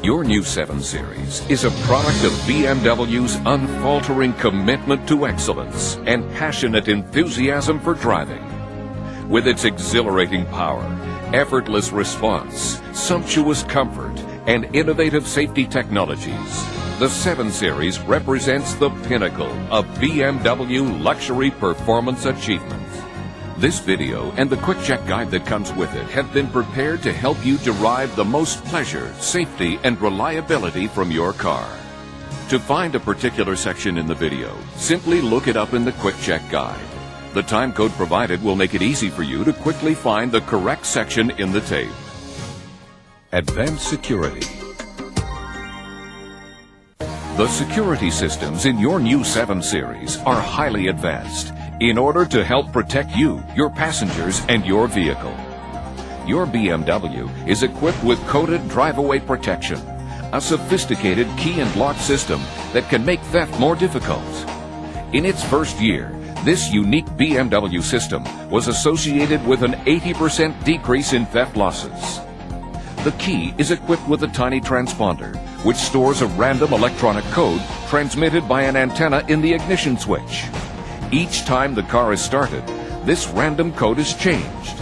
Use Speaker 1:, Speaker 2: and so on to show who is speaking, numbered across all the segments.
Speaker 1: Your new 7 Series is a product of BMW's unfaltering commitment to excellence and passionate enthusiasm for driving. With its exhilarating power, effortless response, sumptuous comfort, and innovative safety technologies, the 7 Series represents the pinnacle of BMW luxury performance achievement. This video and the quick check guide that comes with it have been prepared to help you derive the most pleasure, safety, and reliability from your car. To find a particular section in the video, simply look it up in the quick check guide. The time code provided will make it easy for you to quickly find the correct section in the tape. Advanced Security. The security systems in your new 7 Series are highly advanced in order to help protect you, your passengers, and your vehicle. Your BMW is equipped with coded drive-away protection, a sophisticated key and lock system that can make theft more difficult. In its first year, this unique BMW system was associated with an 80% decrease in theft losses. The key is equipped with a tiny transponder, which stores a random electronic code transmitted by an antenna in the ignition switch. Each time the car is started, this random code is changed.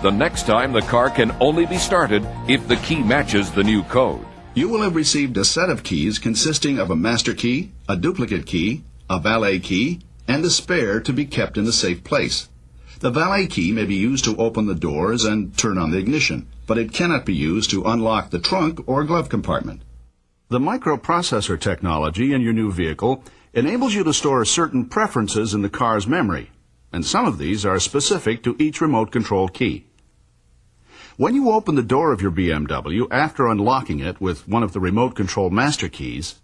Speaker 1: The next time the car can only be started if the key matches the new code.
Speaker 2: You will have received a set of keys consisting of a master key, a duplicate key, a valet key, and a spare to be kept in a safe place. The valet key may be used to open the doors and turn on the ignition, but it cannot be used to unlock the trunk or glove compartment. The microprocessor technology in your new vehicle enables you to store certain preferences in the car's memory, and some of these are specific to each remote control key. When you open the door of your BMW after unlocking it with one of the remote control master keys,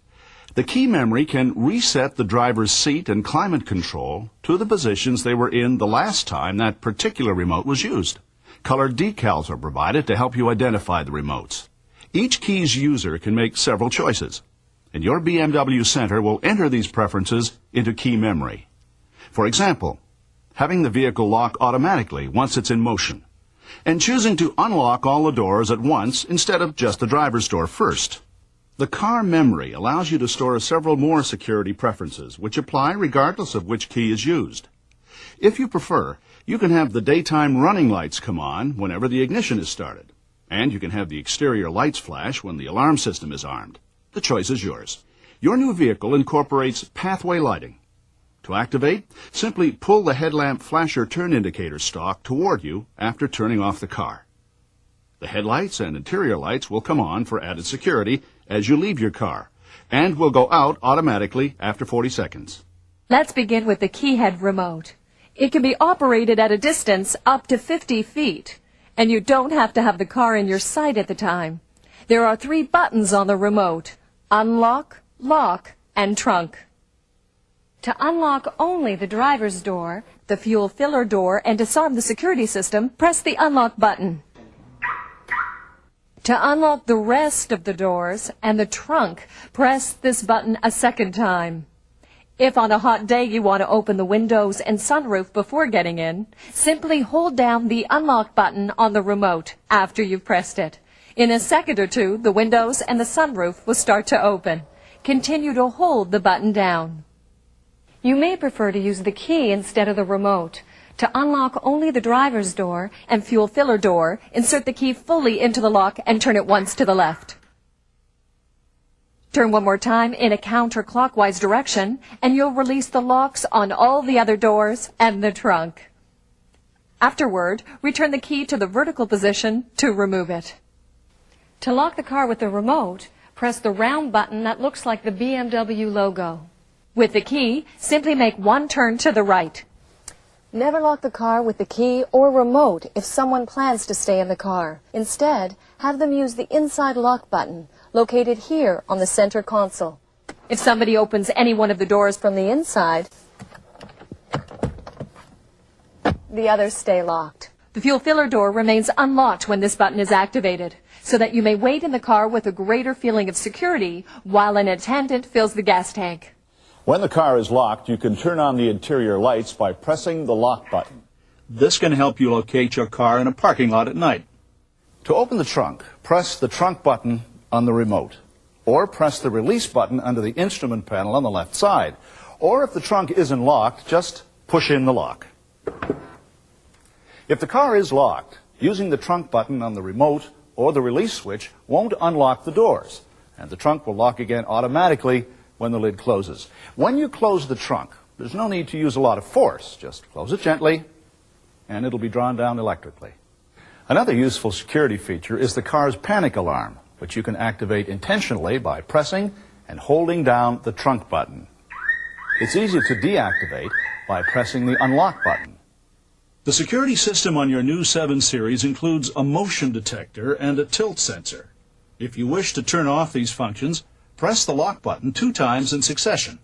Speaker 2: the key memory can reset the driver's seat and climate control to the positions they were in the last time that particular remote was used. Colored decals are provided to help you identify the remotes. Each key's user can make several choices, and your BMW Center will enter these preferences into key memory. For example, having the vehicle lock automatically once it's in motion, and choosing to unlock all the doors at once instead of just the driver's door first. The car memory allows you to store several more security preferences, which apply regardless of which key is used. If you prefer, you can have the daytime running lights come on whenever the ignition is started, and you can have the exterior lights flash when the alarm system is armed. The choice is yours. Your new vehicle incorporates pathway lighting. To activate, simply pull the headlamp flasher turn indicator stalk toward you after turning off the car. The headlights and interior lights will come on for added security as you leave your car, and will go out automatically after 40 seconds.
Speaker 3: Let's begin with the keyhead remote. It can be operated at a distance up to 50 feet, and you don't have to have the car in your sight at the time. There are 3 buttons on the remote: unlock, lock, and trunk. To unlock only the driver's door, the fuel filler door, and disarm the security system, press the unlock button. To unlock the rest of the doors and the trunk, press this button a second time. If on a hot day you want to open the windows and sunroof before getting in, simply hold down the unlock button on the remote after you've pressed it. In a second or two, the windows and the sunroof will start to open. Continue to hold the button down. You may prefer to use the key instead of the remote. To unlock only the driver's door and fuel filler door, insert the key fully into the lock and turn it once to the left. Turn one more time in a counterclockwise direction, and you'll release the locks on all the other doors and the trunk. Afterward, return the key to the vertical position to remove it. To lock the car with the remote, press the round button that looks like the BMW logo. With the key, simply make one turn to the right. Never lock the car with the key or remote if someone plans to stay in the car. Instead, have them use the inside lock button, located here on the center console. If somebody opens any one of the doors from the inside, the others stay locked. The fuel filler door remains unlocked when this button is activated, so that you may wait in the car with a greater feeling of security while an attendant fills the gas tank.
Speaker 4: When the car is locked, you can turn on the interior lights by pressing the lock button.
Speaker 5: This can help you locate your car in a parking lot at night.
Speaker 2: To open the trunk, press the trunk button
Speaker 4: on the remote, or press the release button under the instrument panel on the left side. Or if the trunk isn't locked, just push in the lock. If the car is locked, using the trunk button on the remote or the release switch won't unlock the doors, and the trunk will lock again automatically when the lid closes. When you close the trunk, there's no need to use a lot of force. Just close it gently, and it'll be drawn down electrically. Another useful security feature is the car's panic alarm, which you can activate intentionally by pressing and holding down the trunk button. It's easy to deactivate by pressing the unlock button.
Speaker 2: The security system on your new 7 Series includes a motion detector and a tilt sensor. If you wish to turn off these functions, press the lock button 2 times in succession,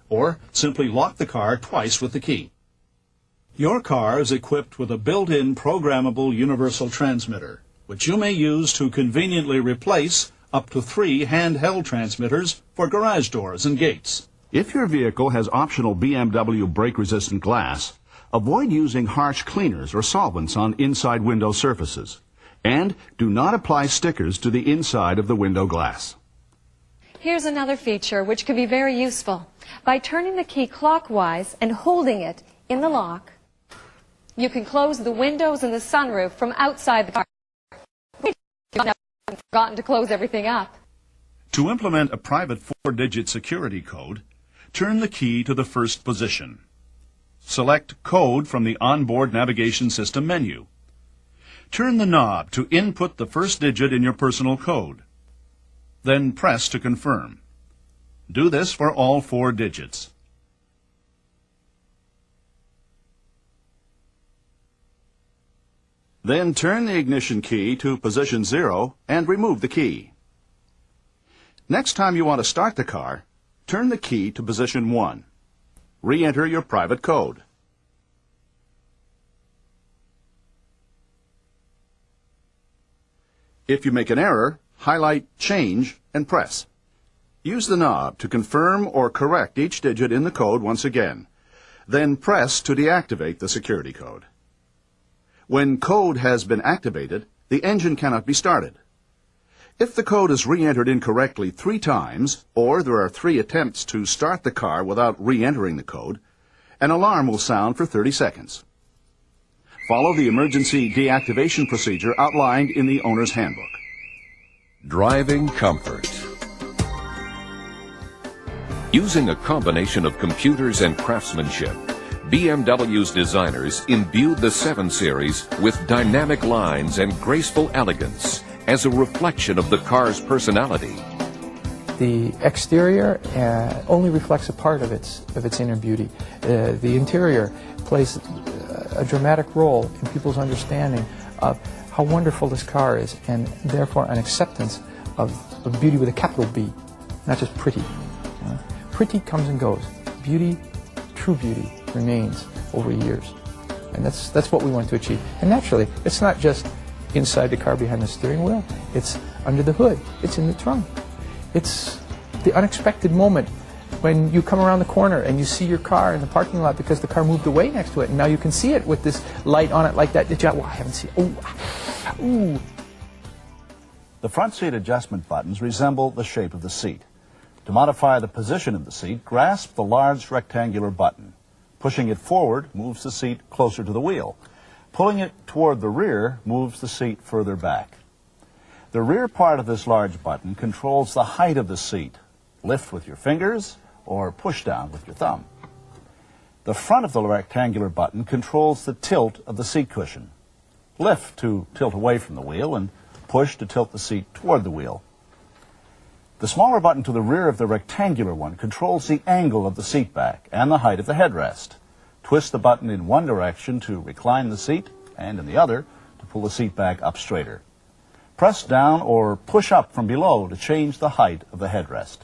Speaker 2: or simply lock the car twice with the key. Your car is equipped with a built-in programmable universal transmitter, which you may use to conveniently replace up to 3 handheld transmitters for garage doors and gates. If your vehicle has optional BMW brake-resistant glass, avoid using harsh cleaners or solvents on inside window surfaces, and do not apply stickers to the inside of the window glass.
Speaker 3: Here's another feature which can be very useful. By turning the key clockwise and holding it in the lock, you can close the windows and the sunroof from outside the car. You've forgotten to close everything up.
Speaker 2: To implement a private 4-digit security code, turn the key to the first position. Select Code from the Onboard Navigation System menu. Turn the knob to input the first digit in your personal code. Then press to confirm. Do this for all 4 digits. Then turn the ignition key to position 0 and remove the key. Next time you want to start the car, turn the key to position 1. Re-enter your private code. If you make an error, highlight Change and press. Use the knob to confirm or correct each digit in the code once again. Then press to deactivate the security code. When code has been activated, the engine cannot be started. If the code is re-entered incorrectly 3 times, or there are 3 attempts to start the car without re-entering the code, an alarm will sound for 30 seconds. Follow the emergency deactivation procedure outlined in the owner's handbook.
Speaker 1: Driving comfort. Using a combination of computers and craftsmanship, BMW's designers imbued the 7 Series with dynamic lines and graceful elegance as a reflection of the car's personality.
Speaker 5: The exterior only reflects a part of its inner beauty. The interior plays a dramatic role in people's understanding of how wonderful this car is, and therefore an acceptance of beauty with a capital B, not just pretty. Pretty comes and goes. Beauty, true beauty, remains over years. And that's what we want to achieve. And naturally, it's not just inside the car behind the steering wheel. It's under the hood. It's in the trunk. It's the unexpected moment when you come around the corner and you see your car in the parking lot because the car moved away next to it, and now you can see it with this light on it like that. Well, I haven't seen it. Ooh.
Speaker 4: The front seat adjustment buttons resemble the shape of the seat. To modify the position of the seat, grasp the large rectangular button. Pushing it forward moves the seat closer to the wheel. Pulling it toward the rear moves the seat further back. The rear part of this large button controls the height of the seat. Lift with your fingers or push down with your thumb. The front of the rectangular button controls the tilt of the seat cushion. Lift to tilt away from the wheel and push to tilt the seat toward the wheel. The smaller button to the rear of the rectangular one controls the angle of the seat back and the height of the headrest. Twist the button in one direction to recline the seat and in the other to pull the seat back up straighter. Press down or push up from below to change the height of the headrest.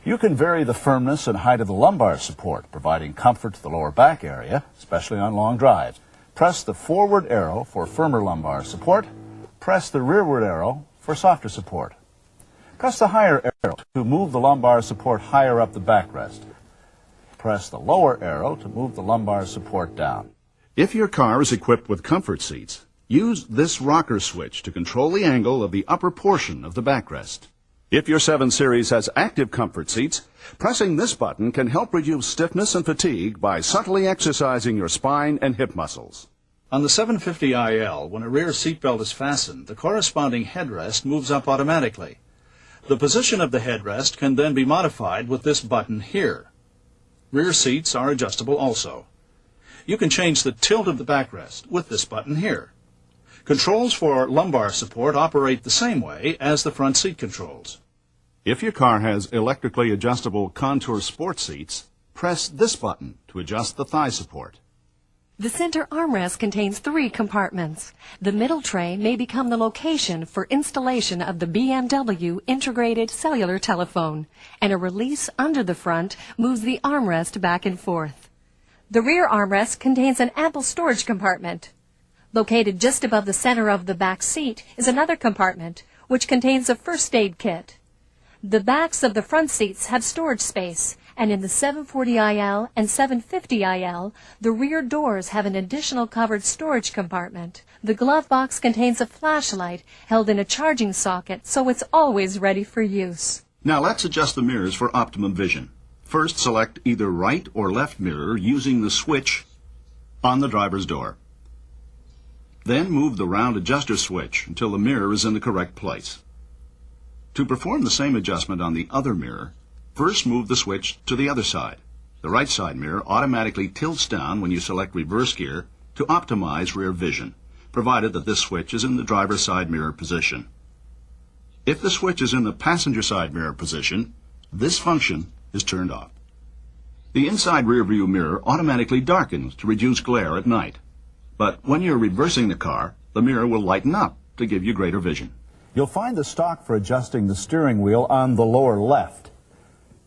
Speaker 4: You can vary the firmness and height of the lumbar support, providing comfort to the lower back area, especially on long drives. Press the forward arrow for firmer lumbar support. Press the rearward arrow for softer support. Press the higher arrow to move the lumbar support higher up the backrest. Press the lower arrow to move the lumbar support down.
Speaker 2: If your car is equipped with comfort seats, Use this rocker switch to control the angle of the upper portion of the backrest. If your 7 Series has active comfort seats, pressing this button can help reduce stiffness and fatigue by subtly exercising your spine and hip muscles. On the 750IL, when a rear seatbelt is fastened, the corresponding headrest moves up automatically. The position of the headrest can then be modified with this button here. Rear seats are adjustable also. You can change the tilt of the backrest with this button here. Controls for lumbar support operate the same way as the front seat controls. If your car has electrically adjustable contour sport seats, press this button to adjust the thigh support.
Speaker 3: The center armrest contains 3 compartments. The middle tray may become the location for installation of the BMW integrated cellular telephone, and a release under the front moves the armrest back and forth. The rear armrest contains an ample storage compartment. Located just above the center of the back seat is another compartment, which contains a first aid kit. The backs of the front seats have storage space, and in the 740IL and 750IL, the rear doors have an additional covered storage compartment. The glove box contains a flashlight held in a charging socket, so it's always ready for use.
Speaker 2: Now let's adjust the mirrors for optimum vision. First, select either right or left mirror using the switch on the driver's door. Then move the round adjuster switch until the mirror is in the correct place. To perform the same adjustment on the other mirror, first move the switch to the other side. The right side mirror automatically tilts down when you select reverse gear to optimize rear vision, provided that this switch is in the driver's side mirror position. If the switch is in the passenger side mirror position, this function is turned off. The inside rear view mirror automatically darkens to reduce glare at night. But when you're reversing the car, the mirror will lighten up to give you greater vision.
Speaker 4: You'll find the stock for adjusting the steering wheel on the lower left.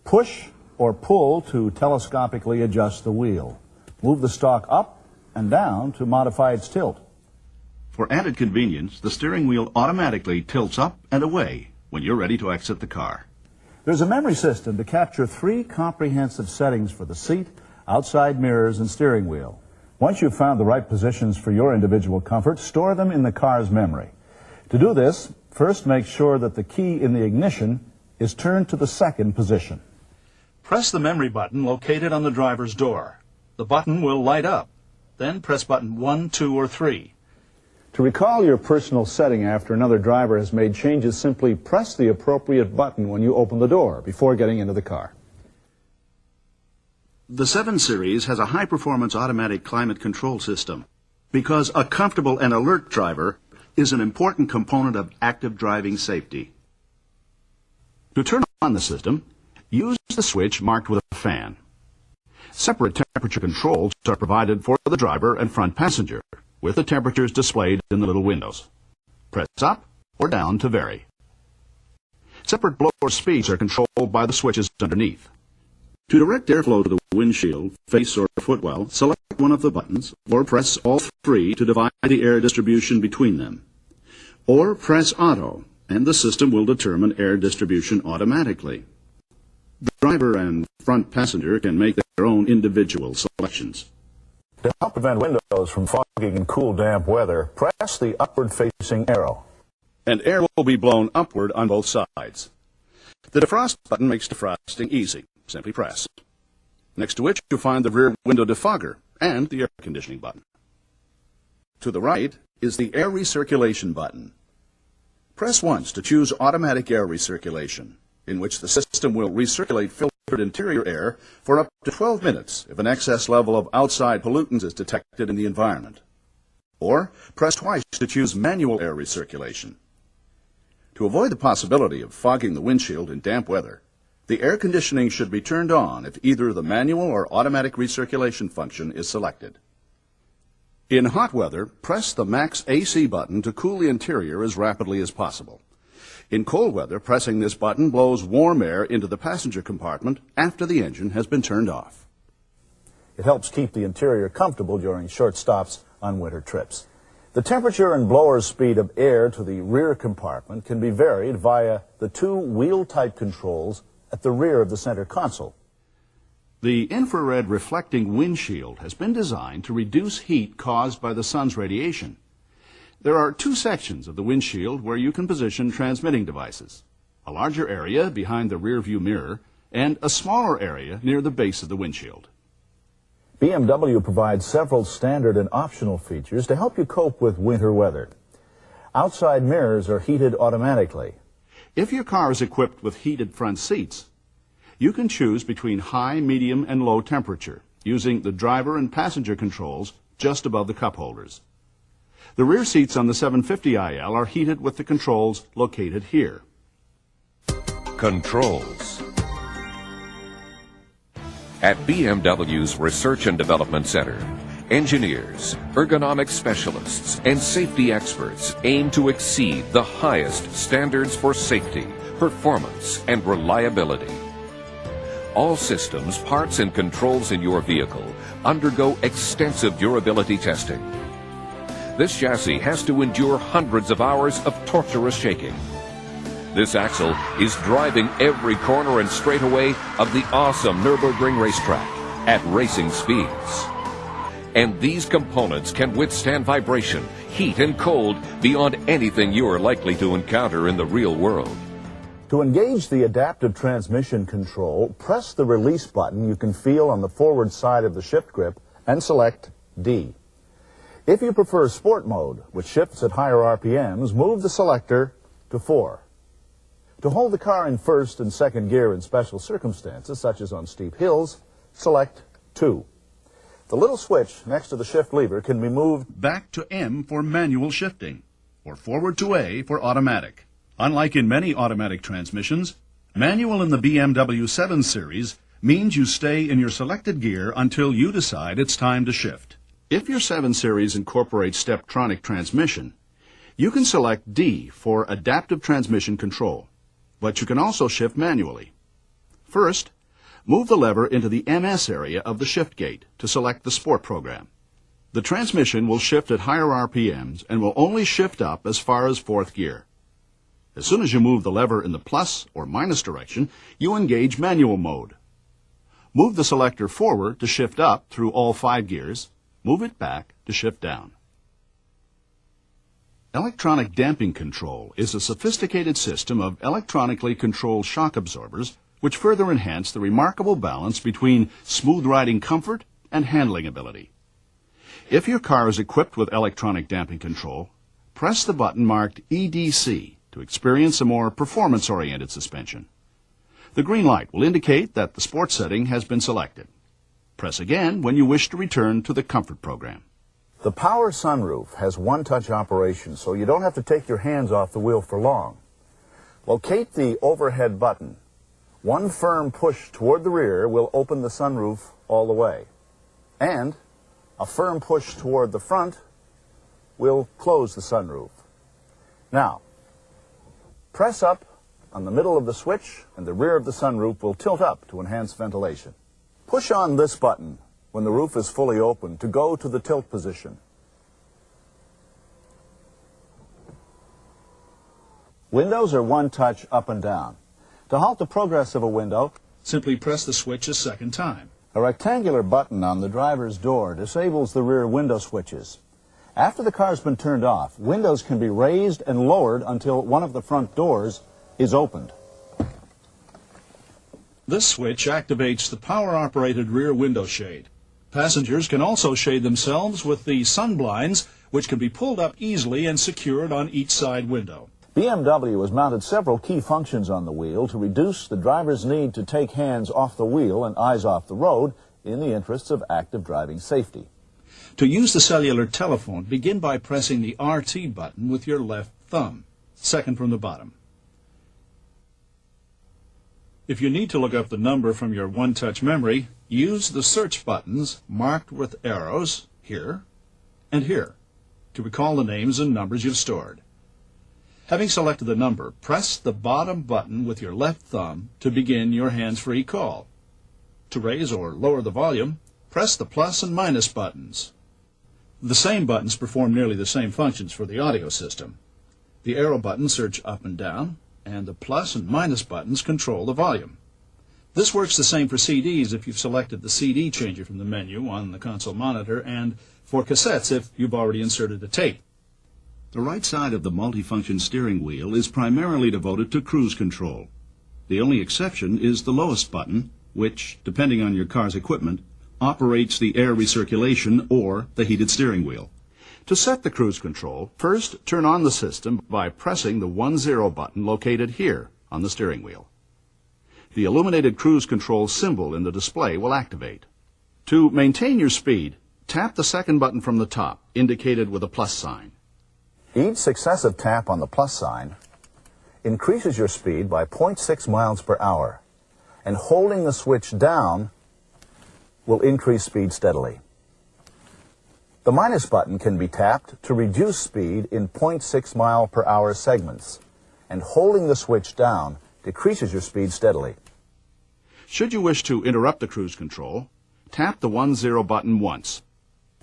Speaker 4: Push or pull to telescopically adjust the wheel. Move the stock up and down to modify its tilt.
Speaker 2: For added convenience, the steering wheel automatically tilts up and away when you're ready to exit the car.
Speaker 4: There's a memory system to capture 3 comprehensive settings for the seat, outside mirrors, and steering wheel. Once you've found the right positions for your individual comfort, store them in the car's memory. To do this, first make sure that the key in the ignition is turned to the second position. Press the memory button located on the driver's door. The button will light up. Then press button 1, 2, or 3. To recall your personal setting after another driver has made changes, simply press the appropriate button when you open the door before getting into the car.
Speaker 2: The 7 Series has a high-performance automatic climate control system because a comfortable and alert driver is an important component of active driving safety. To turn on the system, use the switch marked with a fan. Separate temperature controls are provided for the driver and front passenger, with the temperatures displayed in the little windows. Press up or down to vary. Separate blower speeds are controlled by the switches underneath. To direct airflow to the windshield, face, or footwell, select one of the buttons, or press all 3 to divide the air distribution between them. Or press Auto, and the system will determine air distribution automatically. The driver and front passenger can make their own individual selections.
Speaker 4: To help prevent windows from fogging in cool, damp weather, press the upward-facing arrow.
Speaker 2: And air will be blown upward on both sides. The defrost button makes defrosting easy. Simply press. Next to which you'll find the rear window defogger and the air conditioning button. To the right is the air recirculation button. Press once to choose automatic air recirculation, in which the system will recirculate filtered interior air for up to 12 minutes if an excess level of outside pollutants is detected in the environment. Or press twice to choose manual air recirculation. To avoid the possibility of fogging the windshield in damp weather, the air conditioning should be turned on if either the manual or automatic recirculation function is selected. In hot weather, press the max AC button to cool the interior as rapidly as possible. In cold weather, pressing this button blows warm air into the passenger compartment after the engine has been turned off.
Speaker 4: It helps keep the interior comfortable during short stops on winter trips. The temperature and blower speed of air to the rear compartment can be varied via the 2 wheel-type controls at the rear of the center console.
Speaker 2: The infrared reflecting windshield has been designed to reduce heat caused by the sun's radiation. There are two sections of the windshield where you can position transmitting devices. A larger area behind the rear view mirror and a smaller area near the base of the windshield.
Speaker 4: BMW provides several standard and optional features to help you cope with winter weather. Outside mirrors are heated automatically.
Speaker 2: If your car is equipped with heated front seats, you can choose between high, medium, and low temperature using the driver and passenger controls just above the cup holders. The rear seats on the 750iL are heated with the controls located here.
Speaker 1: Controls. At BMW's Research and Development Center, engineers, ergonomic specialists, and safety experts aim to exceed the highest standards for safety, performance, and reliability. All systems, parts, and controls in your vehicle undergo extensive durability testing. This chassis has to endure hundreds of hours of torturous shaking. This axle is driving every corner and straightaway of the awesome Nürburgring racetrack at racing speeds. And these components can withstand vibration, heat, and cold beyond anything you are likely to encounter in the real world.
Speaker 4: To engage the adaptive transmission control, press the release button you can feel on the forward side of the shift grip and select D. If you prefer sport mode, which shifts at higher RPMs, move the selector to 4. To hold the car in first and second gear in special circumstances, such as on steep hills, select 2. The little switch next to the shift lever can be moved
Speaker 2: Back to M for manual shifting, or forward to A for automatic. Unlike in many automatic transmissions, manual in the BMW 7 Series means you stay in your selected gear until you decide it's time to shift. If your 7 Series incorporates Steptronic transmission, you can select D for adaptive transmission control, but you can also shift manually. First, move the lever into the MS area of the shift gate to select the Sport program. The transmission will shift at higher RPMs and will only shift up as far as 4th gear. As soon as you move the lever in the plus or minus direction, you engage manual mode. Move the selector forward to shift up through all 5 gears. Move it back to shift down. Electronic damping control is a sophisticated system of electronically controlled shock absorbers which further enhance the remarkable balance between smooth riding comfort and handling ability. If your car is equipped with electronic damping control, press the button marked EDC to experience a more performance-oriented suspension. The green light will indicate that the sport setting has been selected. Press again when you wish to return to the comfort program.
Speaker 4: The power sunroof has one-touch operation, so you don't have to take your hands off the wheel for long. Locate the overhead button. One firm push toward the rear will open the sunroof all the way. And a firm push toward the front will close the sunroof. Now, press up on the middle of the switch and the rear of the sunroof will tilt up to enhance ventilation. Push on this button when the roof is fully open to go to the tilt position. Windows are one touch up and down. To halt the progress of a window,
Speaker 2: Simply press the switch a second time.
Speaker 4: a rectangular button on the driver's door disables the rear window switches. After the car's been turned off, windows can be raised and lowered until one of the front doors is opened.
Speaker 2: This switch activates the power-operated rear window shade. Passengers can also shade themselves with the sun blinds, which can be pulled up easily and secured on each side window.
Speaker 4: BMW has mounted several key functions on the wheel to reduce the driver's need to take hands off the wheel and eyes off the road in the interests of active driving safety.
Speaker 2: To use the cellular telephone, begin by pressing the RT button with your left thumb, second from the bottom. If you need to look up the number from your one-touch memory, use the search buttons marked with arrows here and here to recall the names and numbers you've stored. Having selected the number, press the bottom button with your left thumb to begin your hands-free call. To raise or lower the volume, press the plus and minus buttons. The same buttons perform nearly the same functions for the audio system. The arrow buttons search up and down, and the plus and minus buttons control the volume. This works the same for CDs if you've selected the CD changer from the menu on the console monitor, and for cassettes if you've already inserted a tape. The right side of the multifunction steering wheel is primarily devoted to cruise control. The only exception is the lowest button, which, depending on your car's equipment, operates the air recirculation or the heated steering wheel. To set the cruise control, first turn on the system by pressing the 10 button located here on the steering wheel. The illuminated cruise control symbol in the display will activate. To maintain your speed, tap the second button from the top, indicated with a plus sign.
Speaker 4: Each successive tap on the plus sign increases your speed by 0.6 miles per hour, and holding the switch down will increase speed steadily. The minus button can be tapped to reduce speed in 0.6 mile per hour segments, and holding the switch down decreases your speed steadily.
Speaker 2: Should you wish to interrupt the cruise control, tap the 10 button once.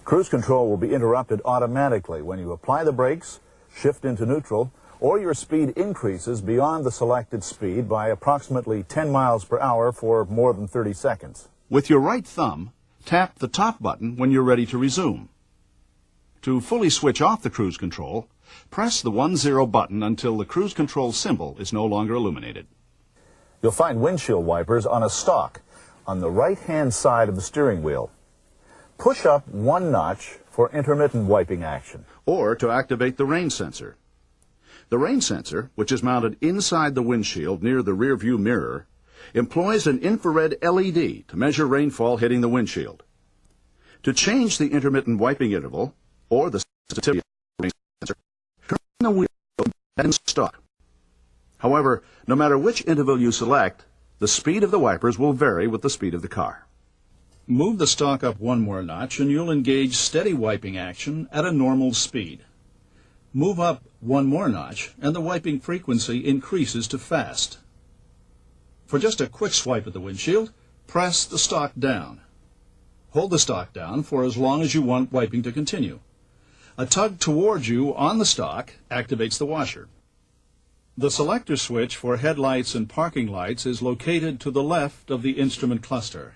Speaker 4: Cruise control will be interrupted automatically when you apply the brakes, shift into neutral, or your speed increases beyond the selected speed by approximately 10 miles per hour for more than 30 seconds.
Speaker 2: With your right thumb, tap the top button when you're ready to resume. To fully switch off the cruise control, press the 10 button until the cruise control symbol is no longer illuminated.
Speaker 4: You'll find windshield wipers on a stalk on the right-hand side of the steering wheel. Push up one notch for intermittent wiping action.
Speaker 2: Or to activate the rain sensor. The rain sensor, which is mounted inside the windshield near the rear view mirror, employs an infrared LED to measure rainfall hitting the windshield. To change the intermittent wiping interval, or the sensitivity of the rain sensor, turn the wheel in stock. However, no matter which interval you select, the speed of the wipers will vary with the speed of the car. Move the stalk up one more notch and you'll engage steady wiping action at a normal speed. Move up one more notch and the wiping frequency increases to fast. For just a quick swipe at the windshield, press the stalk down. Hold the stalk down for as long as you want wiping to continue. A tug towards you on the stalk activates the washer. The selector switch for headlights and parking lights is located to the left of the instrument cluster.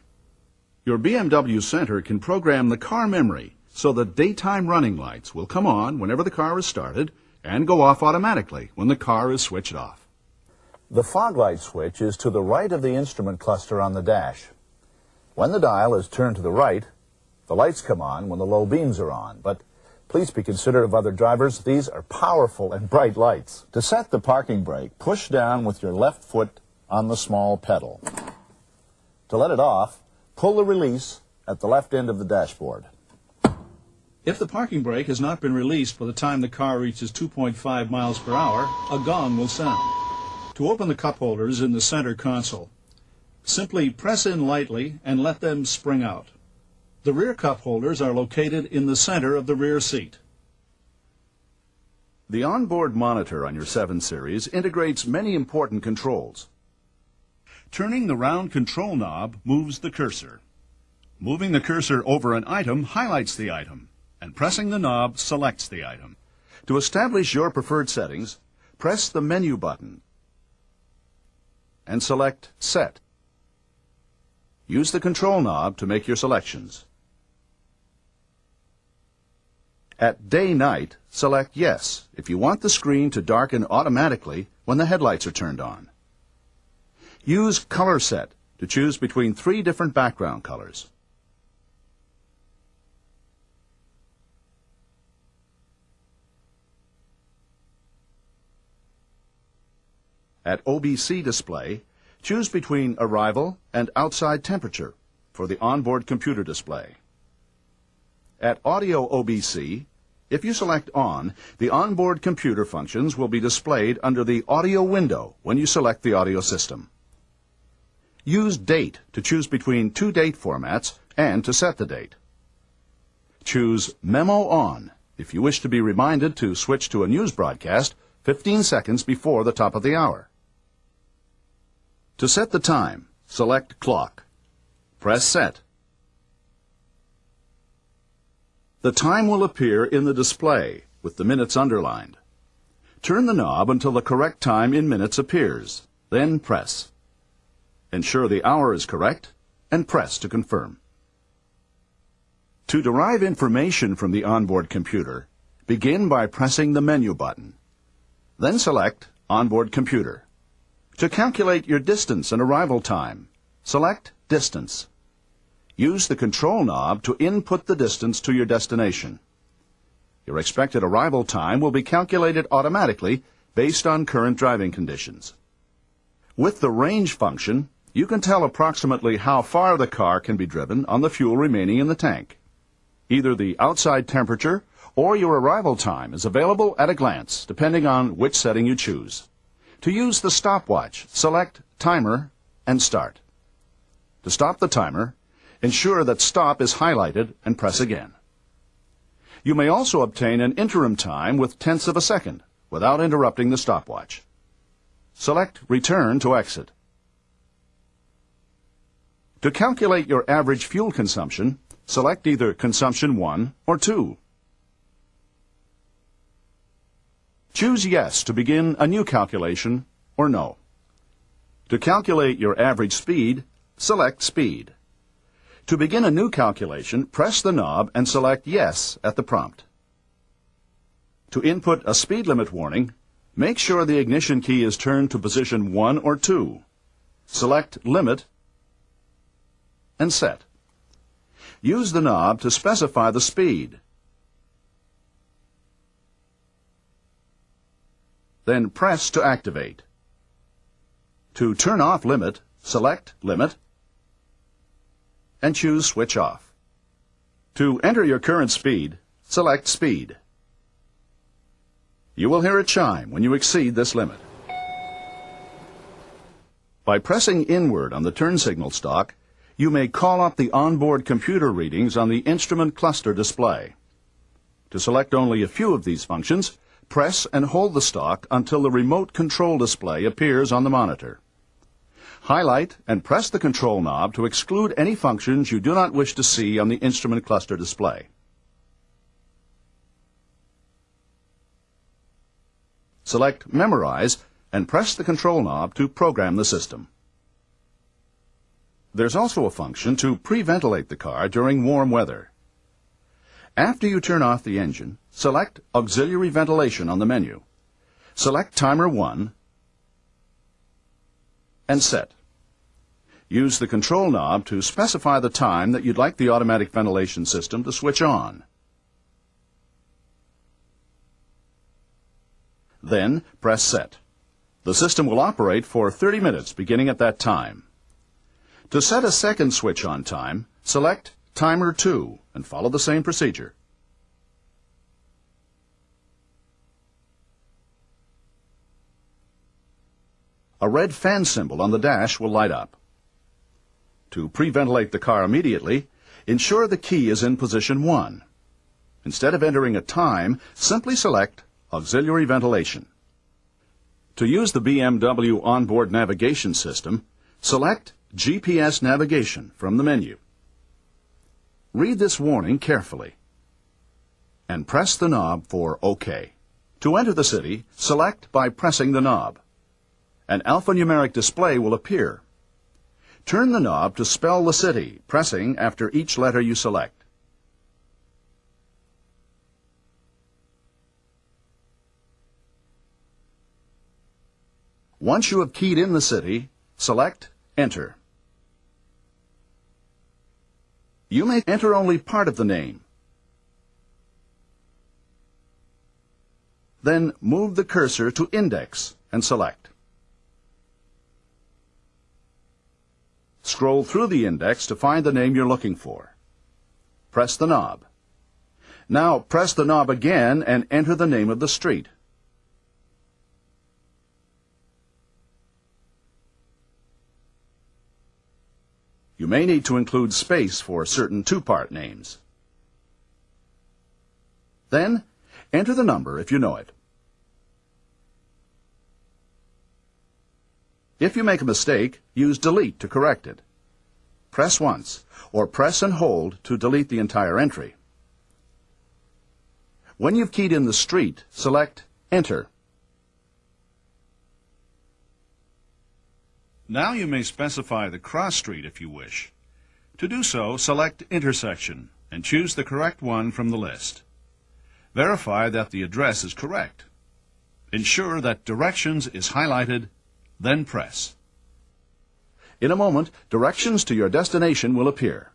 Speaker 2: Your BMW center can program the car memory so the daytime running lights will come on whenever the car is started and go off automatically when the car is switched off.
Speaker 4: The fog light switch is to the right of the instrument cluster on the dash. When the dial is turned to the right, the lights come on when the low beams are on, but please be considerate of other drivers. These are powerful and bright lights. To set the parking brake, push down with your left foot on the small pedal. To let it off, pull the release at the left end of the dashboard. If the parking brake has not been released by the time the car reaches 2.5 miles per hour, a gong will sound. To open the cup holders in the center console, simply press in lightly and let them spring out. The rear cup holders are located in the center of the rear seat. The onboard monitor on your 7 Series integrates many important controls. Turning the round control knob moves the cursor. Moving the cursor over an item highlights the item, and pressing the knob selects the item. To establish your preferred settings, press the menu button and select Set. Use the control knob to make your selections. At Day-Night, select Yes if you want the screen to darken automatically when the headlights are turned on. Use Color Set to choose between 3 different background colors. At OBC Display, choose between Arrival and Outside Temperature for the onboard computer display. At Audio OBC, if you select On, the onboard computer functions will be displayed under the Audio window when you select the audio system. Use Date to choose between 2 date formats and to set the date. Choose Memo On if you wish to be reminded to switch to a news broadcast 15 seconds before the top of the hour. To set the time, select Clock. Press Set. The time will appear in the display with the minutes underlined. Turn the knob until the correct time in minutes appears, then press. Ensure the hour is correct and press to confirm. To derive information from the onboard computer,
Speaker 2: begin by pressing the menu button. Then select Onboard Computer. To calculate your distance and arrival time, select Distance. Use the control knob to input the distance to your destination. Your expected arrival time will be calculated automatically based on current driving conditions. With the range function, you can tell approximately how far the car can be driven on the fuel remaining in the tank. Either the outside temperature or your arrival time is available at a glance, depending on which setting you choose. To use the stopwatch, select Timer and Start. To stop the timer, ensure that Stop is highlighted and press again. You may also obtain an interim time with tenths of a second without interrupting the stopwatch. Select Return to exit. To calculate your average fuel consumption, select either Consumption 1 or 2. Choose Yes to begin a new calculation or No. To calculate your average speed, select Speed. To begin a new calculation, press the knob and select Yes at the prompt. To input a speed limit warning, make sure the ignition key is turned to position 1 or 2. Select Limit and Set. Use the knob to specify the speed. Then press to activate. To turn off Limit, select Limit and choose Switch Off. To enter your current speed, select Speed. You will hear a chime when you exceed this limit. By pressing inward on the turn signal stalk, you may call up the onboard computer readings on the instrument cluster display. To select only a few of these functions, press and hold the stalk until the remote control display appears on the monitor. Highlight and press the control knob to exclude any functions you do not wish to see on the instrument cluster display. Select Memorize and press the control knob to program the system. There's also a function to pre-ventilate the car during warm weather. After you turn off the engine, select Auxiliary Ventilation on the menu. Select Timer 1 and Set. Use the control knob to specify the time that you'd like the automatic ventilation system to switch on. Then press Set. The system will operate for 30 minutes beginning at that time. To set a second switch on time, select Timer 2 and follow the same procedure. A red fan symbol on the dash will light up. To pre-ventilate the car immediately, ensure the key is in position 1. Instead of entering a time, simply select Auxiliary Ventilation. To use the BMW onboard navigation system, select GPS Navigation from the menu. Read this warning carefully and press the knob for OK. To enter the city, select by pressing the knob. An alphanumeric display will appear. Turn the knob to spell the city, pressing after each letter you select. Once you have keyed in the city, select Enter. You may enter only part of the name. Then move the cursor to Index and select. Scroll through the index to find the name you're looking for. Press the knob. Now press the knob again and enter the name of the street. You may need to include space for certain two-part names. Then, enter the number if you know it. If you make a mistake, use Delete to correct it. Press once, or press and hold to delete the entire entry. When you've keyed in the street, select Enter. Now you may specify the cross street if you wish. To do so, select Intersection and choose the correct one from the list. Verify that the address is correct. Ensure that Directions is highlighted, then press. In a moment, directions to your destination will appear.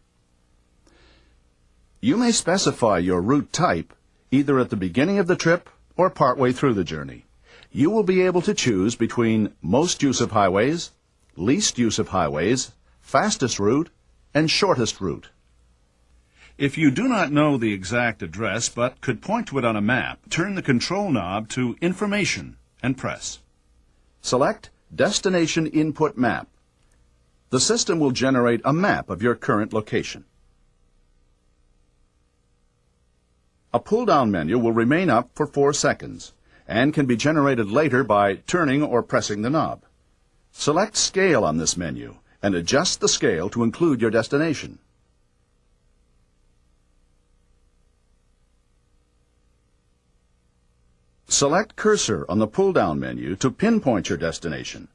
Speaker 2: You may specify your route type either at the beginning of the trip or partway through the journey. You will be able to choose between most use of highways, least use of highways, fastest route, and shortest route. If you do not know the exact address but could point to it on a map, turn the control knob to Information and press. Select Destination Input Map. The system will generate a map of your current location. A pull-down menu will remain up for 4 seconds and can be generated later by turning or pressing the knob. Select Scale on this menu and adjust the scale to include your destination. Select Cursor on the pull-down menu to pinpoint your destination.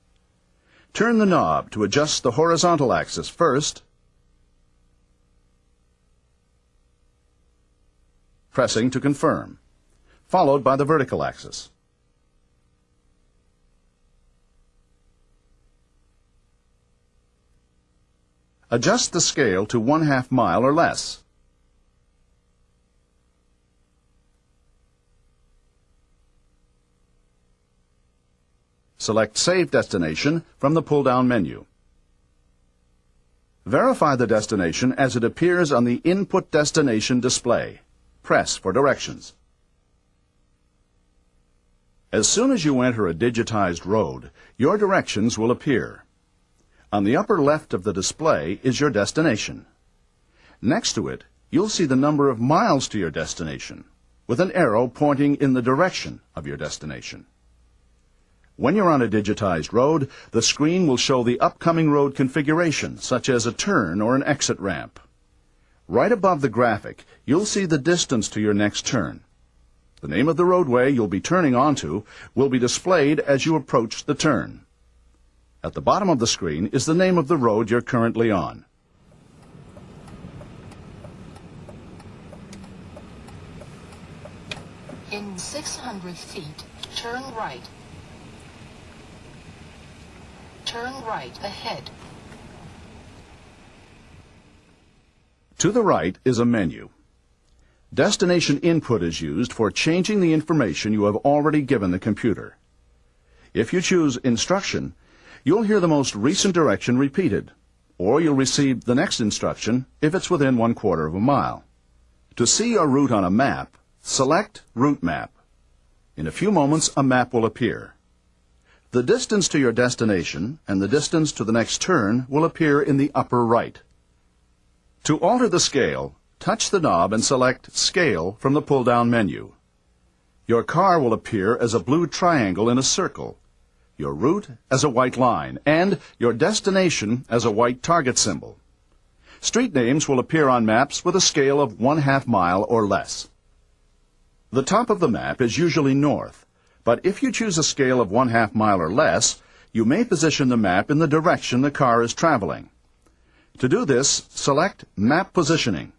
Speaker 2: Turn the knob to adjust the horizontal axis first, pressing to confirm, followed by the vertical axis. Adjust the scale to 1/2 mile or less. Select Save Destination from the pull-down menu. Verify the destination as it appears on the Input Destination display. Press for directions. As soon as you enter a digitized road, your directions will appear. On the upper left of the display is your destination. Next to it, you'll see the number of miles to your destination, with an arrow pointing in the direction of your destination. When you're on a digitized road, the screen will show the upcoming road configuration, such as a turn or an exit ramp. Right above the graphic, you'll see the distance to your next turn. The name of the roadway you'll be turning onto will be displayed as you approach the turn. At the bottom of the screen is the name of the road you're currently on.
Speaker 6: In 600 feet, turn right. Turn right ahead.
Speaker 2: To the right is a menu. Destination input is used for changing the information you have already given the computer. If you choose Instruction, you'll hear the most recent direction repeated, or you'll receive the next instruction if it's within 1/4 of a mile. To see your route on a map, select Route Map. In a few moments, a map will appear. The distance to your destination and the distance to the next turn will appear in the upper right. To alter the scale, touch the knob and select Scale from the pull-down menu. Your car will appear as a blue triangle in a circle, your route as a white line, and your destination as a white target symbol. Street names will appear on maps with a scale of 1/2 mile or less. The top of the map is usually north, but if you choose a scale of 1/2 mile or less, you may position the map in the direction the car is traveling. To do this, select Map Positioning,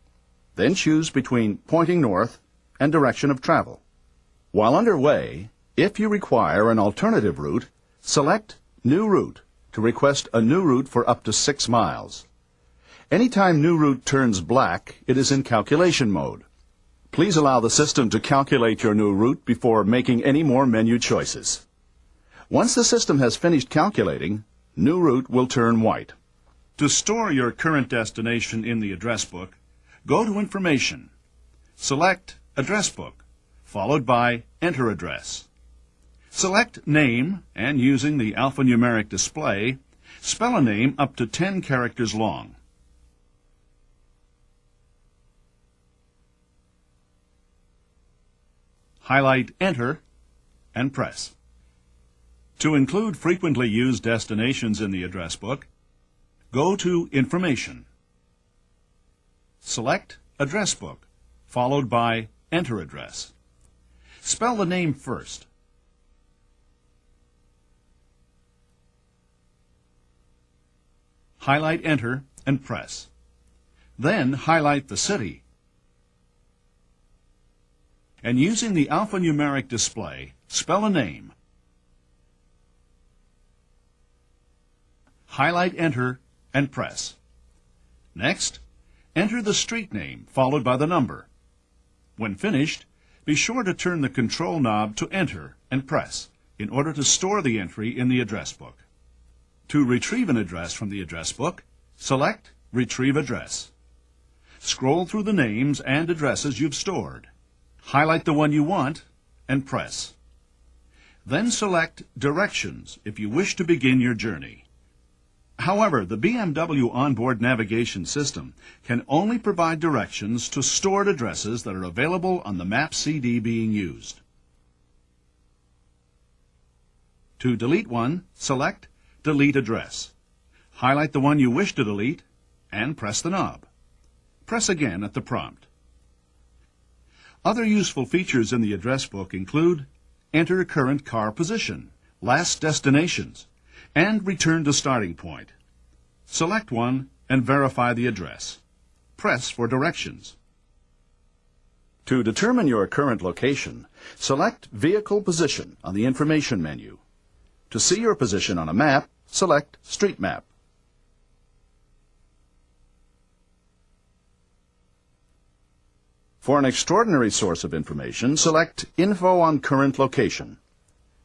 Speaker 2: then choose between pointing north and direction of travel. While underway, if you require an alternative route, select New Route to request a new route for up to 6 miles. Anytime New Route turns black, it is in calculation mode. Please allow the system to calculate your new route before making any more menu choices. Once the system has finished calculating, New Route will turn white. To store your current destination in the address book, go to Information. Select Address Book, followed by Enter Address. Select Name, and using the alphanumeric display, spell a name up to 10 characters long. Highlight Enter and press. To include frequently used destinations in the address book, go to Information. Select Address Book, followed by Enter Address. Spell the name first. Highlight Enter and press. Then highlight the city.
Speaker 4: And using the alphanumeric display, spell a name. Highlight Enter and press. Next, enter the street name followed by the number. When finished, be sure to turn the control knob to Enter and press in order to store the entry in the address book. To retrieve an address from the address book, select Retrieve Address. Scroll through the names and addresses you've stored. Highlight the one you want and press. Then select Directions if you wish to begin your journey. However, the BMW onboard navigation system can only provide directions to stored addresses that are available on the map CD being used. To delete one, select Delete Address. Highlight the one you wish to delete and press the knob. Press again at the prompt. Other useful features in the address book include Enter current car position, last destinations, and return to starting point. Select one and verify the address. Press for directions. To determine your current location, select Vehicle Position on the information menu. To see your position on a map, select Street Map. For an extraordinary source of information, select Info on Current Location.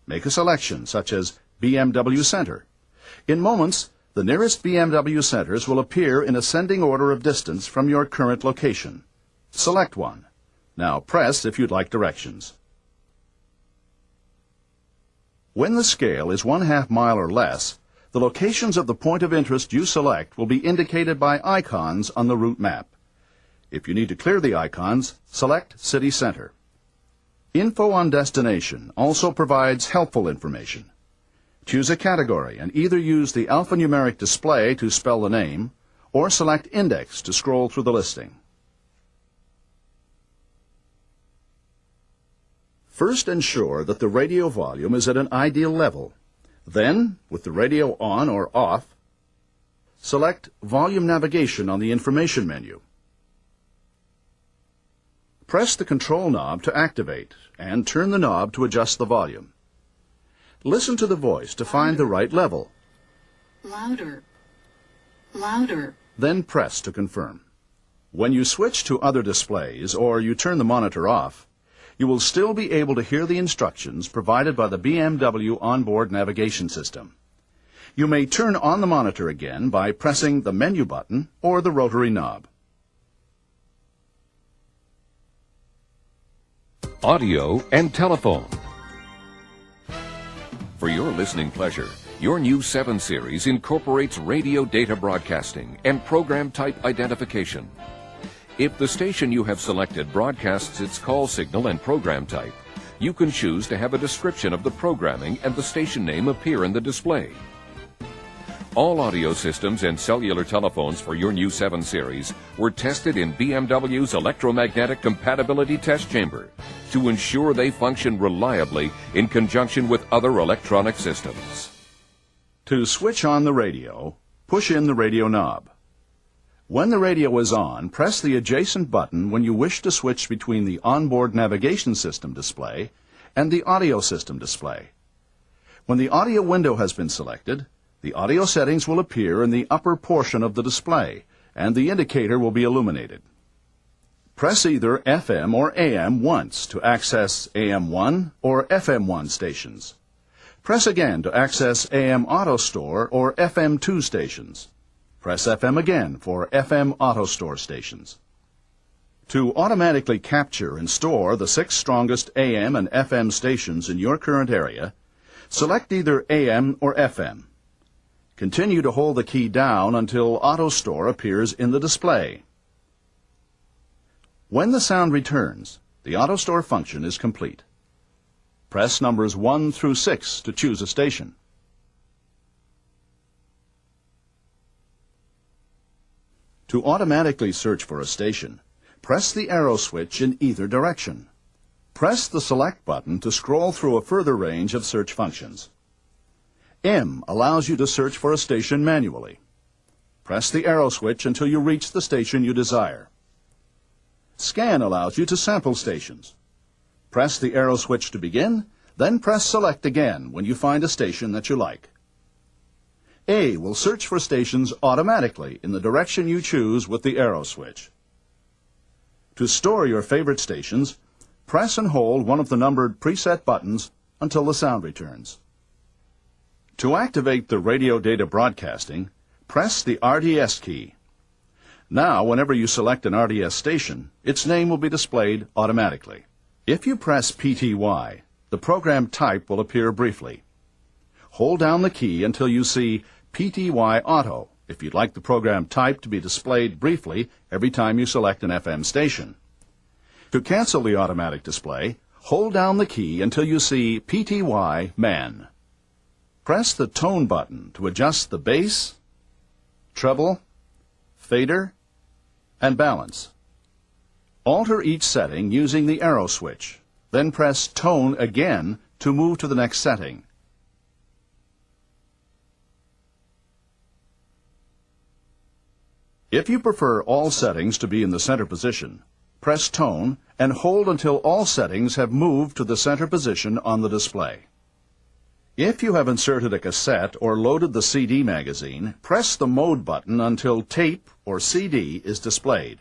Speaker 4: Make a selection, such as BMW Center. In moments, the nearest BMW centers will appear in ascending order of distance from your current location. Select one. Now press if you'd like directions. When the scale is 1/2 mile or less, the locations of the point of interest you select will be indicated by icons on the route map. If you need to clear the icons, select City Center. Info on Destination also provides helpful information. Choose a category and either use the alphanumeric display to spell the name or select Index to scroll through the listing. First, ensure that the radio volume is at an ideal level. Then, with the radio on or off, select Volume Navigation on the information menu. Press the control knob to activate and turn the knob to adjust the volume. Listen to the voice to find the right level.
Speaker 6: Louder. Louder.
Speaker 4: Then press to confirm. When you switch to other displays or you turn the monitor off, you will still be able to hear the instructions provided by the BMW onboard navigation system. You may turn on the monitor again by pressing the menu button or the rotary knob.
Speaker 1: Audio and telephone. For your listening pleasure, your new 7 Series incorporates radio data broadcasting and program type identification. If the station you have selected broadcasts its call signal and program type, you can choose to have a description of the programming and the station name appear in the display. All audio systems and cellular telephones for your new 7 Series were tested in BMW's electromagnetic compatibility test chamber to ensure they function reliably in conjunction with other electronic systems.
Speaker 4: To switch on the radio, push in the radio knob. When the radio is on, press the adjacent button when you wish to switch between the onboard navigation system display and the audio system display. When the audio window has been selected, the audio settings will appear in the upper portion of the display, and the indicator will be illuminated. Press either FM or AM once to access AM1 or FM1 stations. Press again to access AM Auto Store or FM2 stations. Press FM again for FM Auto Store stations. To automatically capture and store the 6 strongest AM and FM stations in your current area, select either AM or FM. Continue to hold the key down until Auto Store appears in the display. When the sound returns, the Auto Store function is complete. Press numbers 1 through 6 to choose a station. To automatically search for a station, press the arrow switch in either direction. Press the Select button to scroll through a further range of search functions. M allows you to search for a station manually. Press the arrow switch until you reach the station you desire. Scan allows you to sample stations.
Speaker 2: Press the arrow switch to begin, then press Select again when you find a station that you like. A will search for stations automatically in the direction you choose with the arrow switch. To store your favorite stations, press and hold one of the numbered preset buttons until the sound returns. To activate the radio data broadcasting, press the RDS key. Now, whenever you select an RDS station, its name will be displayed automatically. If you press PTY, the program type will appear briefly. Hold down the key until you see PTY Auto if you'd like the program type to be displayed briefly every time you select an FM station. To cancel the automatic display, hold down the key until you see PTY Man. Press the tone button to adjust the bass, treble, fader, and balance. Alter each setting using the arrow switch, then press tone again to move to the next setting. If you prefer all settings to be in the center position, press tone and hold until all settings have moved to the center position on the display. If you have inserted a cassette or loaded the CD magazine, press the mode button until tape or CD is displayed.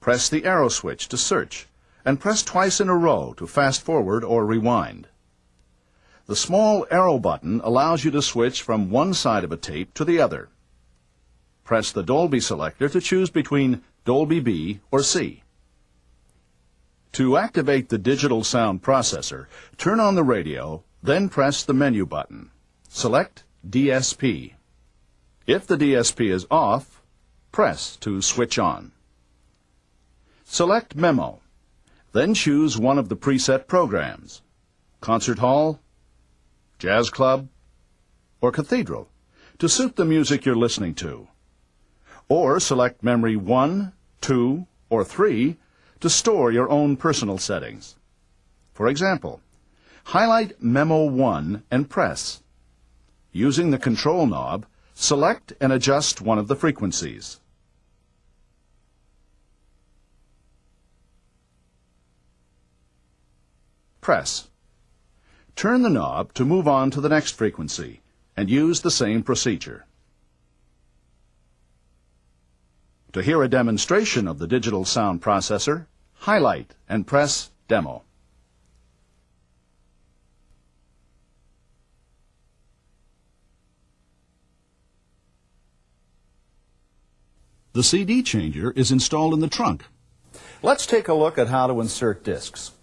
Speaker 2: Press the arrow switch to search and press twice in a row to fast forward or rewind. The small arrow button allows you to switch from one side of a tape to the other. Press the Dolby selector to choose between Dolby B or C. To activate the digital sound processor, turn on the radio, then press the menu button. Select DSP. If the DSP is off, press to switch on. Select Memo. Then choose one of the preset programs, Concert Hall, Jazz Club, or Cathedral, to suit the music you're listening to. Or select Memory 1, 2, or 3 to store your own personal settings. For example, highlight Memo 1 and press. Using the control knob, select and adjust one of the frequencies. Press. Turn the knob to move on to the next frequency and use the same procedure. To hear a demonstration of the digital sound processor, highlight and press Demo. The CD changer is installed in the trunk. Let's take a look at how to insert discs.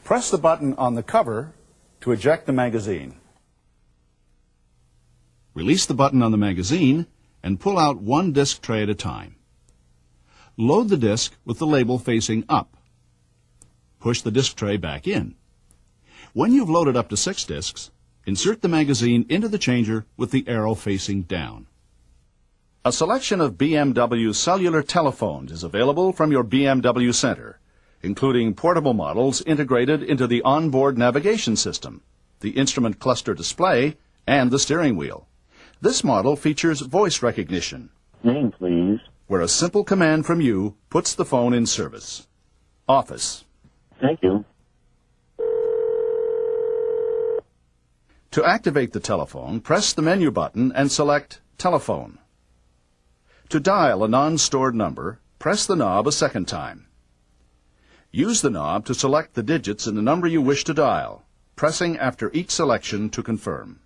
Speaker 2: Press the button on the cover to eject the magazine. Release the button on the magazine and pull out one disc tray at a time. Load the disc with the label facing up. Push the disc tray back in. When you've loaded up to 6 discs, insert the magazine into the changer with the arrow facing down. A selection of BMW cellular telephones is available from your BMW Center, including portable models integrated into the onboard navigation system, the instrument cluster display, and the steering wheel. This model features voice recognition.
Speaker 7: Name, please.
Speaker 2: Where a simple command from you puts the phone in service. Office.
Speaker 7: Thank you.
Speaker 2: To activate the telephone, press the menu button and select Telephone. To dial a non-stored number, press the knob a second time. Use the knob to select the digits in the number you wish to dial, pressing after each selection to confirm.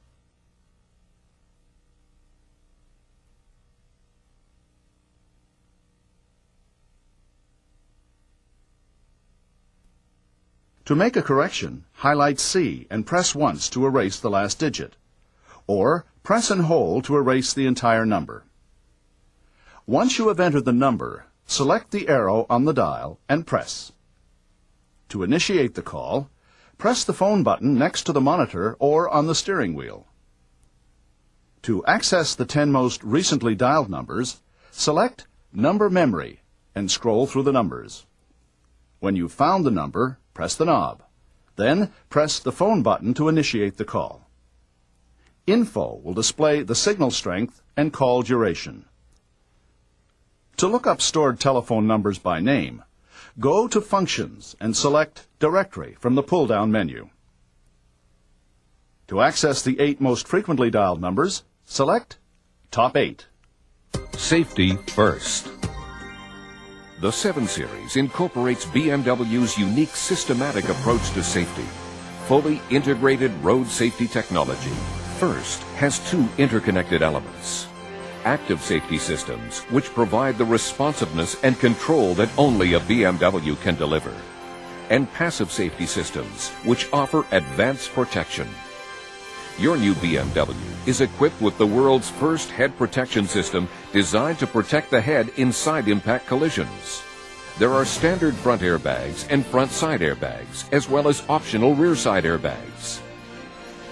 Speaker 2: To make a correction, highlight C and press once to erase the last digit, or press and hold to erase the entire number. Once you have entered the number, select the arrow on the dial and press. To initiate the call, press the phone button next to the monitor or on the steering wheel. To access the 10 most recently dialed numbers, select Number Memory and scroll through the numbers. When you've found the number, press the knob. Then press the phone button to initiate the call. Info will display the signal strength and call duration. To look up stored telephone numbers by name, Go to Functions and select Directory from the pull-down menu. To access the 8 most frequently dialed numbers, select Top 8.
Speaker 1: Safety first. The 7 Series incorporates BMW's unique systematic approach to safety. Fully integrated road safety technology. First has 2 interconnected elements. Active safety systems, which provide the responsiveness and control that only a BMW can deliver. And passive safety systems, which offer advanced protection. Your new BMW is equipped with the world's first head protection system designed to protect the head in side impact collisions. There are standard front airbags and front side airbags, as well as optional rear side airbags.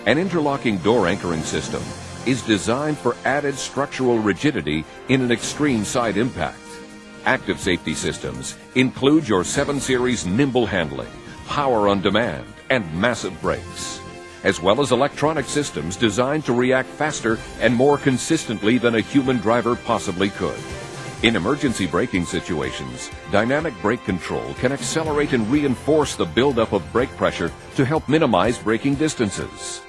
Speaker 1: An interlocking door anchoring system is designed for added structural rigidity in an extreme side impact. Active safety systems include your 7 Series nimble handling, power on demand, and massive brakes, as well as electronic systems designed to react faster and more consistently than a human driver possibly could. In emergency braking situations, dynamic brake control can accelerate and reinforce the buildup of brake pressure to help minimize braking distances.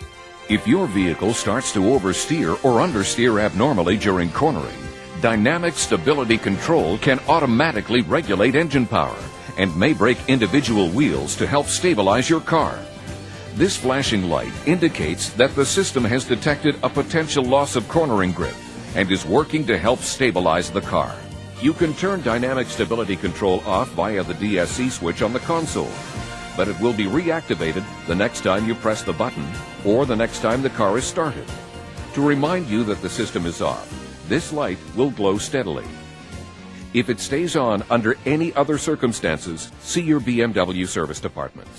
Speaker 1: If your vehicle starts to oversteer or understeer abnormally during cornering, dynamic stability control can automatically regulate engine power and may brake individual wheels to help stabilize your car. This flashing light indicates that the system has detected a potential loss of cornering grip and is working to help stabilize the car. You can turn dynamic stability control off via the DSC switch on the console, but it will be reactivated the next time you press the button or the next time the car is started. To remind you that the system is off, this light will glow steadily. If it stays on under any other circumstances, see your BMW service department.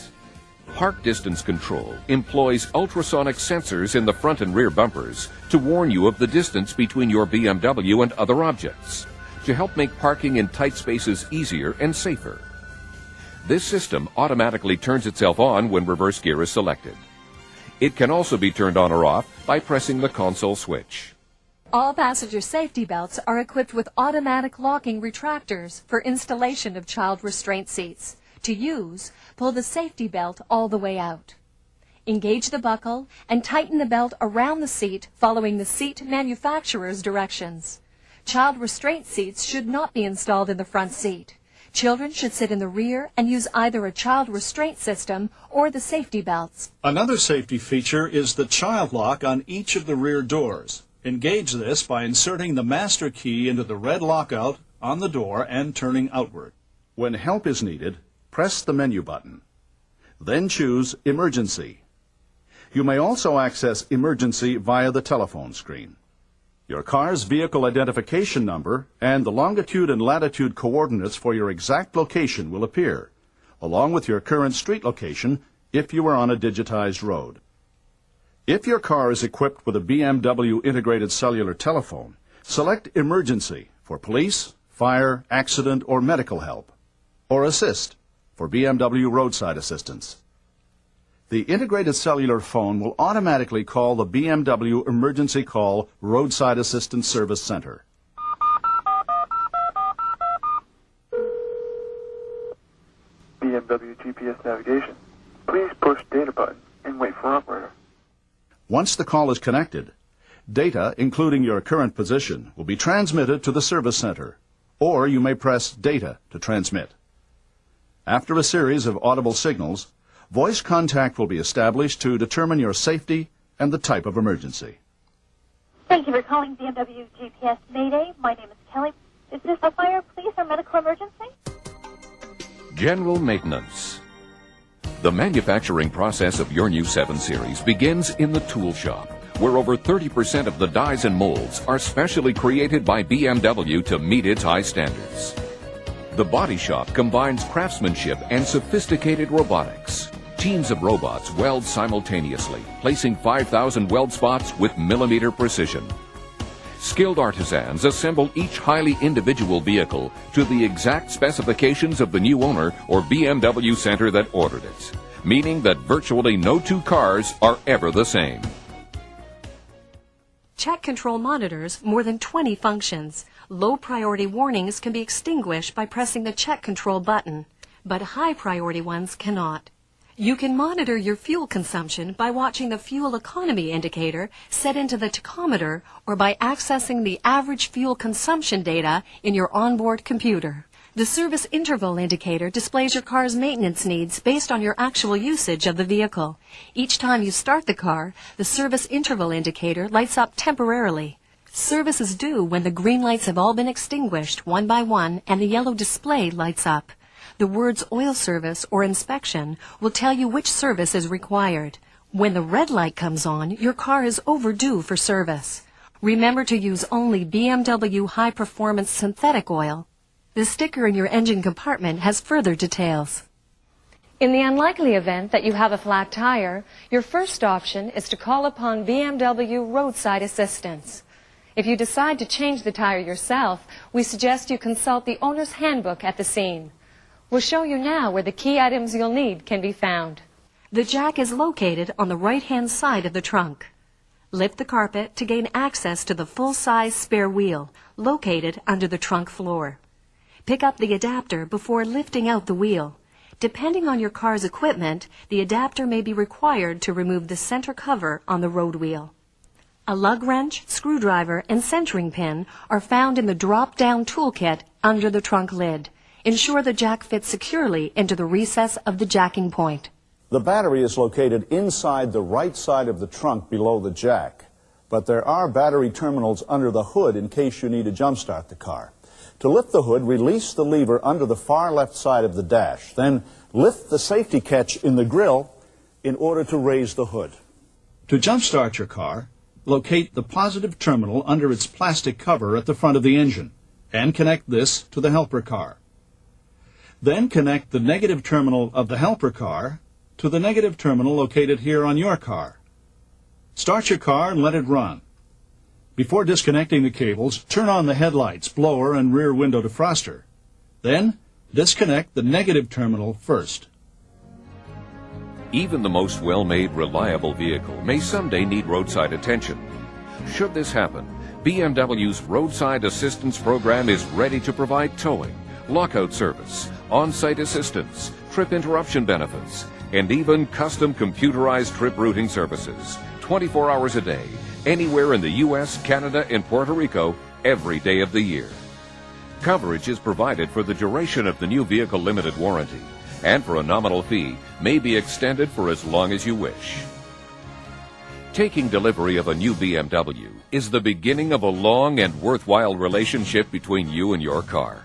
Speaker 1: Park distance control employs ultrasonic sensors in the front and rear bumpers to warn you of the distance between your BMW and other objects, to help make parking in tight spaces easier and safer. This system automatically turns itself on when reverse gear is selected. It can also be turned on or off by pressing the console switch.
Speaker 3: All passenger safety belts are equipped with automatic locking retractors for installation of child restraint seats. To use, pull the safety belt all the way out. Engage the buckle and tighten the belt around the seat following the seat manufacturer's directions. Child restraint seats should not be installed in the front seat. Children should sit in the rear and use either a child restraint system or the safety belts.
Speaker 4: Another safety feature is the child lock on each of the rear doors. Engage this by inserting the master key into the red lockout on the door and turning outward.
Speaker 2: When help is needed, press the menu button. Then choose Emergency. You may also access Emergency via the telephone screen. Your car's vehicle identification number and the longitude and latitude coordinates for your exact location will appear, along with your current street location if you are on a digitized road. If your car is equipped with a BMW integrated cellular telephone, select Emergency for police, fire, accident, or medical help, or Assist for BMW roadside assistance. The integrated cellular phone will automatically call the BMW Emergency Call Roadside Assistance Service Center.
Speaker 8: BMW GPS navigation. Please push data button and wait for operator.
Speaker 2: Once the call is connected, data, including your current position, will be transmitted to the service center, or you may press Data to transmit. After a series of audible signals, voice contact will be established to determine your safety and the type of emergency.
Speaker 9: Thank you for calling BMW GPS Mayday. My name is Kelly. Is this a fire, police, or medical emergency?
Speaker 1: General maintenance. The manufacturing process of your new 7 Series begins in the tool shop, where over 30% of the dies and molds are specially created by BMW to meet its high standards. The body shop combines craftsmanship and sophisticated robotics. Teams of robots weld simultaneously, placing 5,000 weld spots with millimeter precision. Skilled artisans assemble each highly individual vehicle to the exact specifications of the new owner or BMW center that ordered it, meaning that virtually no two cars are ever the same.
Speaker 3: Check control monitors more than 20 functions. Low priority warnings can be extinguished by pressing the check control button. but high-priority ones cannot. You can monitor your fuel consumption by watching the fuel economy indicator set into the tachometer or by accessing the average fuel consumption data in your onboard computer. The service interval indicator displays your car's maintenance needs based on your actual usage of the vehicle. Each time you start the car, the service interval indicator lights up temporarily. Service is due when the green lights have all been extinguished one by one and the yellow display lights up. The words oil service or inspection will tell you which service is required. When the red light comes on, your car is overdue for service. Remember to use only BMW High Performance Synthetic Oil. The sticker in your engine compartment has further details. In the unlikely event that you have a flat tire, your first option is to call upon BMW roadside assistance. If you decide to change the tire yourself, we suggest you consult the owner's handbook at the scene. We'll show you now where the key items you'll need can be found. The jack is located on the right-hand side of the trunk. Lift the carpet to gain access to the full-size spare wheel, located under the trunk floor. Pick up the adapter before lifting out the wheel. Depending on your car's equipment, the adapter may be required to remove the center cover on the road wheel. A lug wrench, screwdriver, and centering pin are found in the drop-down toolkit under the trunk lid. Ensure the jack fits securely into the recess of the jacking point.
Speaker 4: The battery is located inside the right side of the trunk below the jack, but there are battery terminals under the hood in case you need to jump-start the car. To lift the hood, release the lever under the far left side of the dash. Then lift the safety catch in the grille in order to raise the hood.
Speaker 2: To jump-start your car, locate the positive terminal under its plastic cover at the front of the engine and connect this to the helper car. Then connect the negative terminal of the helper car to the negative terminal located here on your car. Start your car and let it run. Before disconnecting the cables, turn on the headlights, blower, and rear window defroster. Then, disconnect the negative terminal first.
Speaker 1: Even the most well-made, reliable vehicle may someday need roadside attention. Should this happen, BMW's Roadside Assistance Program is ready to provide towing, lockout service, on-site assistance, trip interruption benefits, and even custom computerized trip routing services, 24 hours a day, anywhere in the U.S., Canada, and Puerto Rico, every day of the year. Coverage is provided for the duration of the new vehicle limited warranty, and for a nominal fee, may be extended for as long as you wish. Taking delivery of a new BMW is the beginning of a long and worthwhile relationship between you and your car.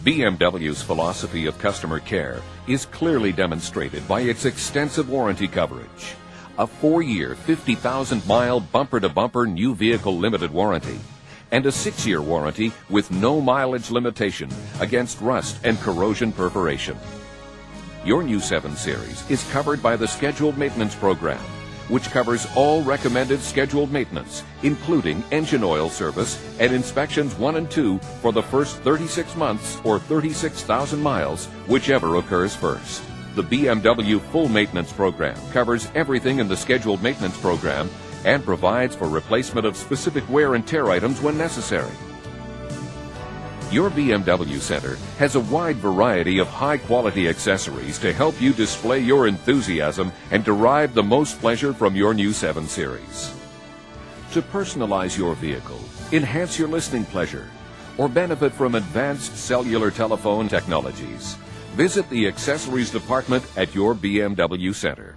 Speaker 1: BMW's philosophy of customer care is clearly demonstrated by its extensive warranty coverage. A 4-year, 50,000-mile bumper-to-bumper new vehicle limited warranty, and a 6-year warranty with no mileage limitation against rust and corrosion perforation. Your new 7 Series is covered by the Scheduled Maintenance Program, which covers all recommended scheduled maintenance, including engine oil service and inspections 1 and 2 for the first 36 months or 36,000 miles, whichever occurs first. The BMW Full Maintenance Program covers everything in the Scheduled Maintenance Program and provides for replacement of specific wear and tear items when necessary. Your BMW Center has a wide variety of high-quality accessories to help you display your enthusiasm and derive the most pleasure from your new 7 Series. To personalize your vehicle, enhance your listening pleasure, or benefit from advanced cellular telephone technologies, visit the accessories department at your BMW Center.